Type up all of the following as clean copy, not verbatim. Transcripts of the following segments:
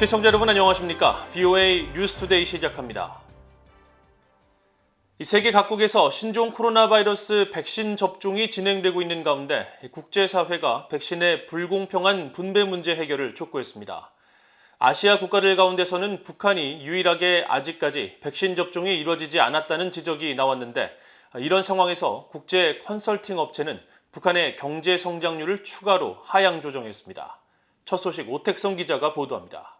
시청자 여러분 안녕하십니까? VOA 뉴스투데이 시작합니다. 세계 각국에서 신종 코로나 바이러스 백신 접종이 진행되고 있는 가운데 국제사회가 백신의 불공평한 분배 문제 해결을 촉구했습니다. 아시아 국가들 가운데서는 북한이 유일하게 아직까지 백신 접종이 이루어지지 않았다는 지적이 나왔는데 이런 상황에서 국제 컨설팅 업체는 북한의 경제 성장률을 추가로 하향 조정했습니다. 첫 소식 오택성 기자가 보도합니다.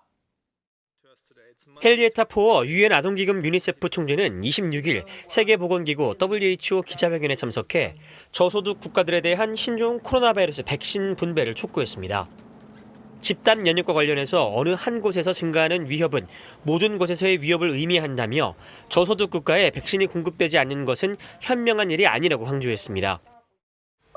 헨리에타 포어 유엔 아동기금 유니세프 총재는 26일 세계보건기구 WHO 기자회견에 참석해 저소득 국가들에 대한 신종 코로나 바이러스 백신 분배를 촉구했습니다. 집단 면역과 관련해서 어느 한 곳에서 증가하는 위협은 모든 곳에서의 위협을 의미한다며 저소득 국가에 백신이 공급되지 않는 것은 현명한 일이 아니라고 강조했습니다.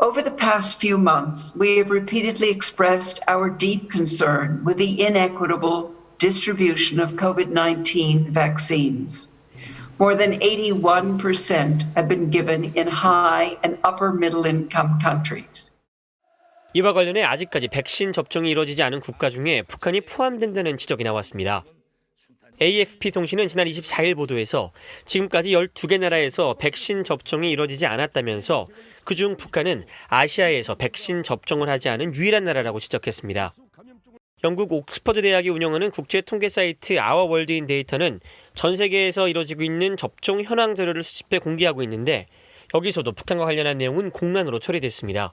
Over the past few months, we have repeatedly expressed our deep concern with the inequitable distribution of COVID-19 vaccines. More than 81% have been given in high and upper middle income countries. 이와 관련해 아직까지 백신 접종이 이루어지지 않은 국가 중에 북한이 포함된다는 지적이 나왔습니다. AFP 통신은 지난 24일 보도에서 지금까지 12개 나라에서 백신 접종이 이루어지지 않았다면서 그중 북한은 아시아에서 백신 접종을 하지 않은 유일한 나라라고 지적했습니다. 영국 옥스퍼드 대학이 운영하는 국제 통계 사이트 아워월드인 데이터는 전 세계에서 이루어지고 있는 접종 현황 자료를 수집해 공개하고 있는데 여기서도 북한과 관련한 내용은 공란으로 처리됐습니다.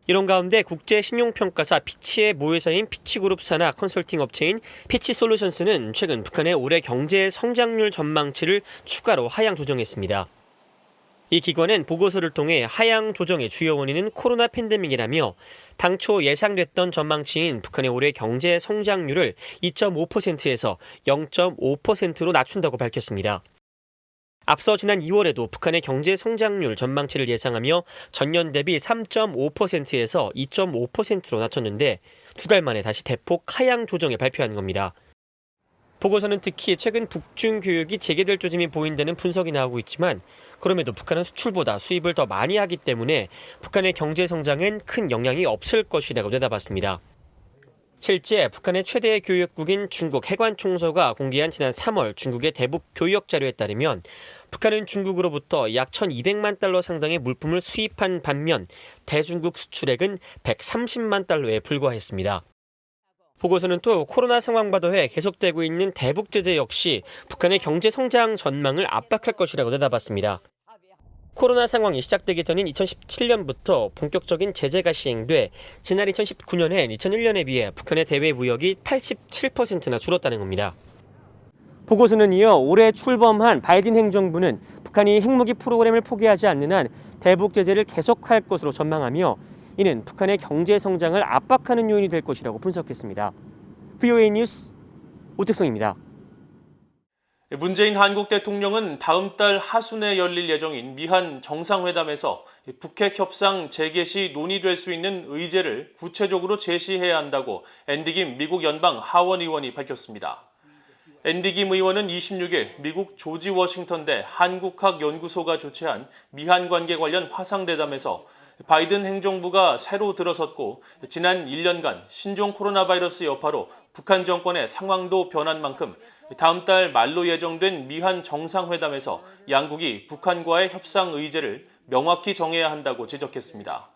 이런 가운데 국제 신용평가사 피치의 모회사인 피치그룹 산하 컨설팅 업체인 피치솔루션스는 최근 북한의 올해 경제 성장률 전망치를 추가로 하향 조정했습니다. 이 기관은 보고서를 통해 하향 조정의 주요 원인은 코로나 팬데믹이라며 당초 예상됐던 전망치인 북한의 올해 경제 성장률을 2.5%에서 0.5%로 낮춘다고 밝혔습니다. 앞서 지난 2월에도 북한의 경제 성장률 전망치를 예상하며 전년 대비 3.5%에서 2.5%로 낮췄는데 두 달 만에 다시 대폭 하향 조정에 발표한 겁니다. 보고서는 특히 최근 북중 교역이 재개될 조짐이 보인다는 분석이 나오고 있지만 그럼에도 북한은 수출보다 수입을 더 많이 하기 때문에 북한의 경제 성장엔 큰 영향이 없을 것이라고 내다봤습니다. 실제 북한의 최대 교역국인 중국 해관총서가 공개한 지난 3월 중국의 대북 교역 자료에 따르면 북한은 중국으로부터 약 1,200만 달러 상당의 물품을 수입한 반면 대중국 수출액은 130만 달러에 불과했습니다. 보고서는 또 코로나 상황과 더해 계속되고 있는 대북 제재 역시 북한의 경제 성장 전망을 압박할 것이라고 내다봤습니다. 코로나 상황이 시작되기 전인 2017년부터 본격적인 제재가 시행돼 지난 2019년엔 2001년에 비해 북한의 대외 무역이 87%나 줄었다는 겁니다. 보고서는 이어 올해 출범한 바이든 행정부는 북한이 핵무기 프로그램을 포기하지 않는 한 대북 제재를 계속할 것으로 전망하며 이는 북한의 경제 성장을 압박하는 요인이 될 것이라고 분석했습니다. VOA 뉴스 오택성입니다. 문재인 한국 대통령은 다음 달 하순에 열릴 예정인 미한 정상회담에서 북핵 협상 재개 시 논의될 수 있는 의제를 구체적으로 제시해야 한다고 앤디 김 미국 연방 하원 의원이 밝혔습니다. 앤디 김 의원은 26일 미국 조지 워싱턴대 한국학연구소가 주최한 미한 관계 관련 화상대담에서 바이든 행정부가 새로 들어섰고 지난 1년간 신종 코로나 바이러스 여파로 북한 정권의 상황도 변한 만큼 다음 달 말로 예정된 미한 정상회담에서 양국이 북한과의 협상 의제를 명확히 정해야 한다고 지적했습니다.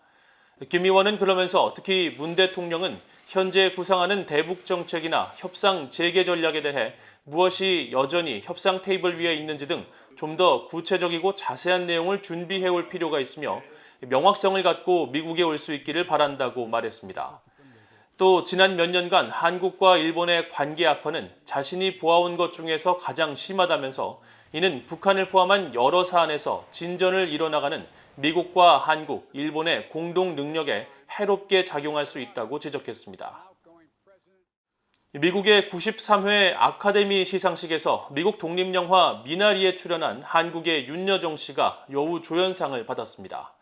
김 의원은 그러면서 특히 문 대통령은 현재 구상하는 대북 정책이나 협상 재개 전략에 대해 무엇이 여전히 협상 테이블 위에 있는지 등 좀 더 구체적이고 자세한 내용을 준비해 올 필요가 있으며 명확성을 갖고 미국에 올 수 있기를 바란다고 말했습니다. 또 지난 몇 년간 한국과 일본의 관계 악화는 자신이 보아온 것 중에서 가장 심하다면서 이는 북한을 포함한 여러 사안에서 진전을 이뤄나가는 미국과 한국, 일본의 공동 능력에 해롭게 작용할 수 있다고 지적했습니다. 미국의 93회 아카데미 시상식에서 미국 독립영화 미나리에 출연한 한국의 윤여정 씨가 여우 조연상을 받았습니다.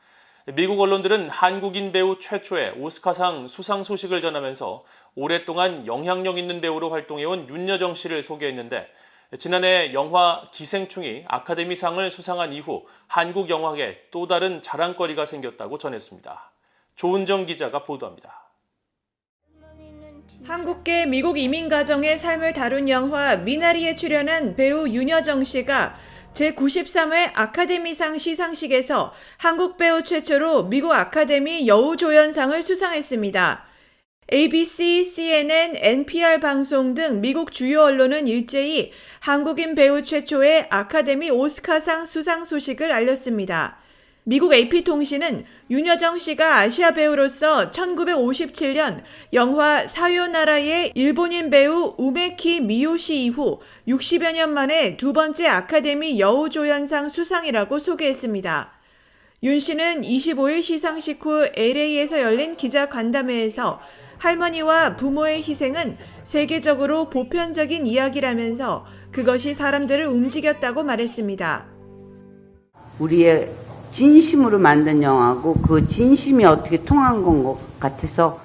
미국 언론들은 한국인 배우 최초의 오스카상 수상 소식을 전하면서 오랫동안 영향력 있는 배우로 활동해온 윤여정 씨를 소개했는데 지난해 영화 기생충이 아카데미상을 수상한 이후 한국 영화계에 또 다른 자랑거리가 생겼다고 전했습니다. 조은정 기자가 보도합니다. 한국계 미국 이민 가정의 삶을 다룬 영화 미나리에 출연한 배우 윤여정 씨가 제93회 아카데미상 시상식에서 한국 배우 최초로 미국 아카데미 여우조연상을 수상했습니다. ABC, CNN, NPR 방송 등 미국 주요 언론은 일제히 한국인 배우 최초의 아카데미 오스카상 수상 소식을 알렸습니다. 미국 AP통신은 윤여정 씨가 아시아 배우로서 1957년 영화 사요나라의 일본인 배우 우메키 미요시 이후 60여 년 만에 두 번째 아카데미 여우조연상 수상이라고 소개했습니다. 윤 씨는 25일 시상식 후 LA에서 열린 기자간담회에서 할머니와 부모의 희생은 세계적으로 보편적인 이야기라면서 그것이 사람들을 움직였다고 말했습니다. 우리의 진심으로 만든 영화고 그 진심이 어떻게 통한 건 것 같아서.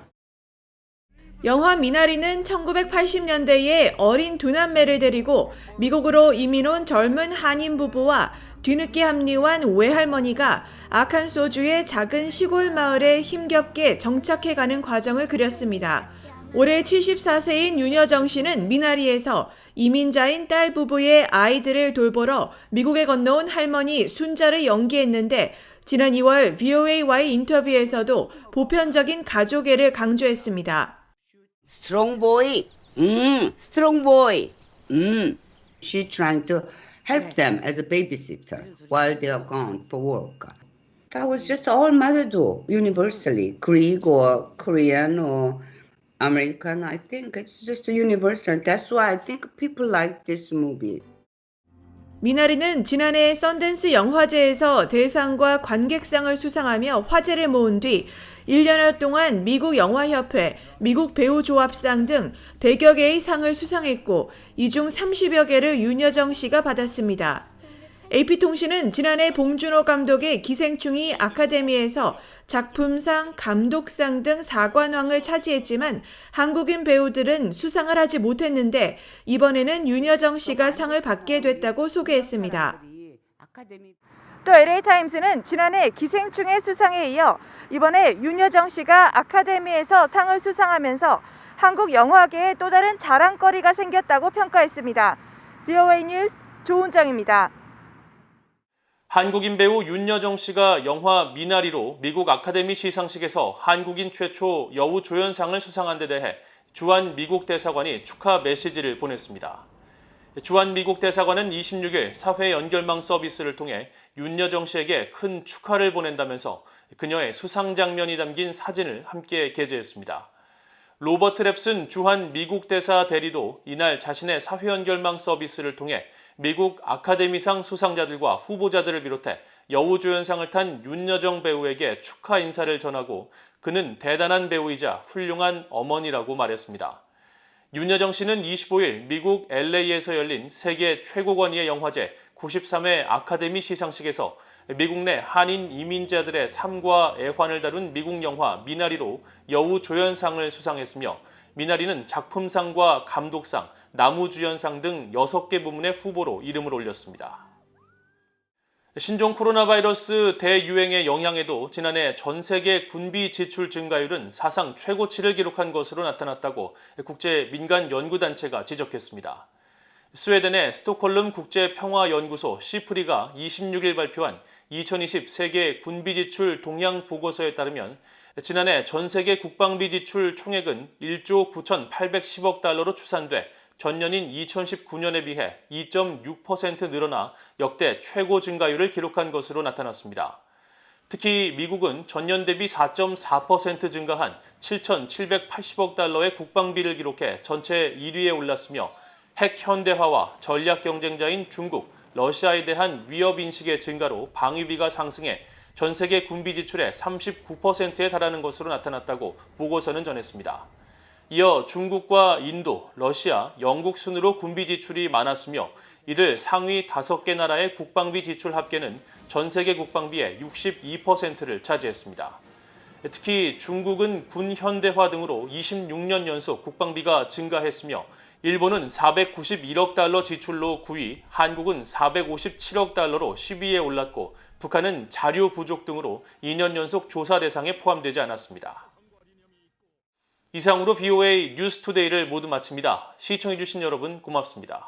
영화 미나리는 1980년대에 어린 두 남매를 데리고 미국으로 이민 온 젊은 한인 부부와 뒤늦게 합류한 외할머니가 아칸소주의 작은 시골 마을에 힘겹게 정착해가는 과정을 그렸습니다. 올해 74세인 윤여정 씨는 미나리에서 이민자인 딸 부부의 아이들을 돌보러 미국에 건너온 할머니 순자를 연기했는데 지난 2월 VOA와의 인터뷰에서도 보편적인 가족애를 강조했습니다. Strong boy, strong boy. She's trying to help them as a babysitter while they are gone for work. That was just all mother do, universally, Greek or Korean or American. I think it's just universal. That's why I think people like this movie. 미나리는 지난해 썬댄스 영화제에서 대상과 관객상을 수상하며 화제를 모은 뒤 1년여 동안 미국 영화협회, 미국 배우조합상 등 100여 개의 상을 수상했고 이 중 30여 개를 윤여정 씨가 받았습니다. AP통신은 지난해 봉준호 감독의 기생충이 아카데미에서 작품상, 감독상 등 4관왕을 차지했지만 한국인 배우들은 수상을 하지 못했는데 이번에는 윤여정 씨가 상을 받게 됐다고 소개했습니다. 또 LA타임스는 지난해 기생충의 수상에 이어 이번에 윤여정 씨가 아카데미에서 상을 수상하면서 한국 영화계에 또 다른 자랑거리가 생겼다고 평가했습니다. VOA 뉴스 조은정입니다. 한국인 배우 윤여정 씨가 영화 미나리로 미국 아카데미 시상식에서 한국인 최초 여우조연상을 수상한 데 대해 주한 미국 대사관이 축하 메시지를 보냈습니다. 주한 미국 대사관은 26일 사회 연결망 서비스를 통해 윤여정 씨에게 큰 축하를 보낸다면서 그녀의 수상 장면이 담긴 사진을 함께 게재했습니다. 로버트 랩슨 주한 미국 대사 대리도 이날 자신의 사회 연결망 서비스를 통해 미국 아카데미상 수상자들과 후보자들을 비롯해 여우조연상을 탄 윤여정 배우에게 축하 인사를 전하고 그는 대단한 배우이자 훌륭한 어머니라고 말했습니다. 윤여정 씨는 25일 미국 LA에서 열린 세계 최고 권위의 영화제 93회 아카데미 시상식에서 미국 내 한인 이민자들의 삶과 애환을 다룬 미국 영화 미나리로 여우조연상을 수상했으며 미나리는 작품상과 감독상, 나무주연상 등 6개 부문의 후보로 이름을 올렸습니다. 신종 코로나 바이러스 대유행의 영향에도 지난해 전 세계 군비 지출 증가율은 사상 최고치를 기록한 것으로 나타났다고 국제 민간 연구단체가 지적했습니다. 스웨덴의 스톡홀름 국제평화연구소 시프리가 26일 발표한 2020 세계 군비 지출 동향 보고서에 따르면 지난해 전 세계 국방비 지출 총액은 1조 9,810억 달러로 추산돼 전년인 2019년에 비해 2.6% 늘어나 역대 최고 증가율을 기록한 것으로 나타났습니다. 특히 미국은 전년 대비 4.4% 증가한 7,780억 달러의 국방비를 기록해 전체 1위에 올랐으며 핵 현대화와 전략 경쟁자인 중국, 러시아에 대한 위협 인식의 증가로 방위비가 상승해 전 세계 군비 지출의 39%에 달하는 것으로 나타났다고 보고서는 전했습니다. 이어 중국과 인도, 러시아, 영국 순으로 군비 지출이 많았으며 이들 상위 5개 나라의 국방비 지출 합계는 전 세계 국방비의 62%를 차지했습니다. 특히 중국은 군 현대화 등으로 26년 연속 국방비가 증가했으며 일본은 491억 달러 지출로 9위, 한국은 457억 달러로 10위에 올랐고 북한은 자료 부족 등으로 2년 연속 조사 대상에 포함되지 않았습니다. 이상으로 BOA 뉴스투데이를 모두 마칩니다. 시청해주신 여러분 고맙습니다.